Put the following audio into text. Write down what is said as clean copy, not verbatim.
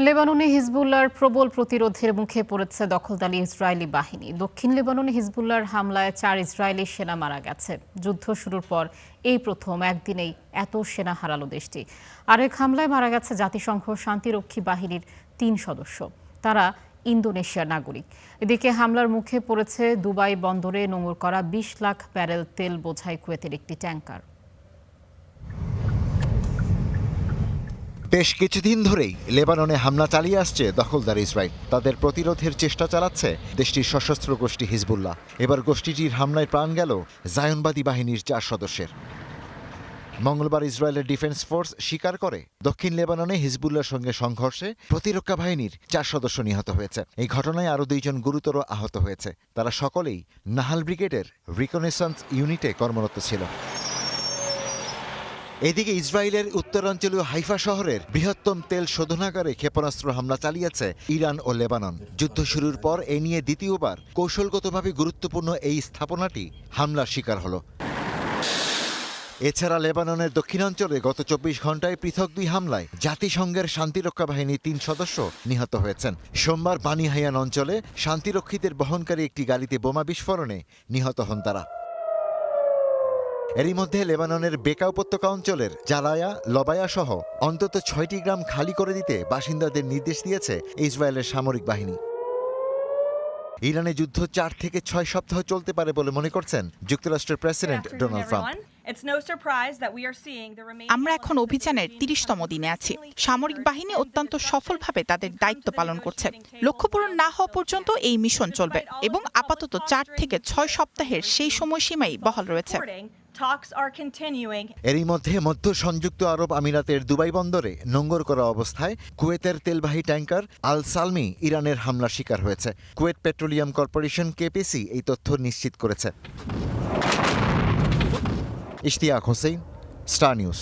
লেবাননে হিজবুল্লাহর প্রবল প্রতিরোধের মুখে পড়েছে দখলদারি ইসরায়েলি বাহিনী। দক্ষিণ লেবাননে হিজবুল্লাহর হামলায় 4 ইসরায়েলি সেনা মারা গেছে। যুদ্ধ শুরুর পর এই প্রথম একদিনেই এত সেনা হারালো দেশটি। আরেক হামলায় মারা গেছে জাতিসংঘ শান্তিরক্ষী বাহিনীর 3 সদস্য। তারা ইন্দোনেশিয়ার নাগরিক। এদিকে হামলার মুখে পড়েছে দুবাই বন্দরে নোঙর করা 20 লাখ ব্যারেল তেল বোঝাই কুয়েতের একটি ট্যাঙ্কার। বেশ কিছুদিন ধরেই লেবাননে হামলা চালিয়ে আসছে দখলদার ইসরায়েল। তাদের প্রতিরোধের চেষ্টা চালাচ্ছে দেশটির সশস্ত্র গোষ্ঠী হিজবুল্লাহ। এবার গোষ্ঠীটির হামলায় প্রাণ গেল জায়নবাদী বাহিনীর 4 সদস্যের। মঙ্গলবার ইসরায়েলের ডিফেন্স ফোর্স স্বীকার করে দক্ষিণ লেবাননে হিজবুল্লাহর সঙ্গে সংঘর্ষে প্রতিরক্ষা বাহিনীর 4 সদস্য নিহত হয়েছে। এই ঘটনায় আরও 2 জন গুরুতর আহত হয়েছে। তারা সকলেই নাহাল ব্রিগেডের রিকনেসান্স ইউনিটে কর্মরত ছিল। এদিকে ইসরায়েলের উত্তরাঞ্চলীয় হাইফা শহরের বৃহত্তম তেল শোধনাগারে ক্ষেপণাস্ত্র হামলা চালিয়েছে ইরান ও লেবানন। যুদ্ধ শুরুর পর এ নিয়ে দ্বিতীয়বার কৌশলগতভাবে গুরুত্বপূর্ণ এই স্থাপনাটি হামলার শিকার হল। এছাড়া লেবাননের দক্ষিণাঞ্চলে গত 24 ঘন্টায় পৃথক 2 হামলায় জাতিসংঘের শান্তিরক্ষা বাহিনীর 3 সদস্য নিহত হয়েছেন। সোমবার বানি হাইয়ান অঞ্চলে শান্তিরক্ষীদের বহনকারী একটি গাড়িতে বোমা বিস্ফোরণে নিহত হন তারা। এরই মধ্যে লেবাননের বেকা উপত্যকা অঞ্চলের জালায়া লবায়া সহ অন্তত 6টি গ্রাম খালি করে দিতে বাসিন্দাদের নির্দেশ দিয়েছে ইসরায়েলের সামরিক বাহিনী। ইরানে যুদ্ধ 4 থেকে 6 সপ্তাহ চলতে পারে বলে মনে করছেন যুক্তরাষ্ট্রের প্রেসিডেন্ট ডোনাল্ড ট্রাম্প। আমরা এখন অভিযানের 30তম দিনে আছি। সামরিক বাহিনী অত্যন্ত সফলভাবে তাদের দায়িত্ব পালন করছে। লক্ষ্য পূরণ না হওয়া পর্যন্ত এই মিশন চলবে এবং আপাতত 4 থেকে 6 সপ্তাহের সেই সময়সীমাই বহাল রয়েছে। এরই মধ্যে মধ্য সংযুক্ত আরব আমিরাতের দুবাই বন্দরে নোঙর করা অবস্থায় কুয়েতের তেলবাহী ট্যাঙ্কার আল সালমি ইরানের হামলার শিকার হয়েছে। কুয়েত পেট্রোলিয়াম কর্পোরেশন কেপিসি এই তথ্য নিশ্চিত করেছে। Ishtiaq Hossain, star news.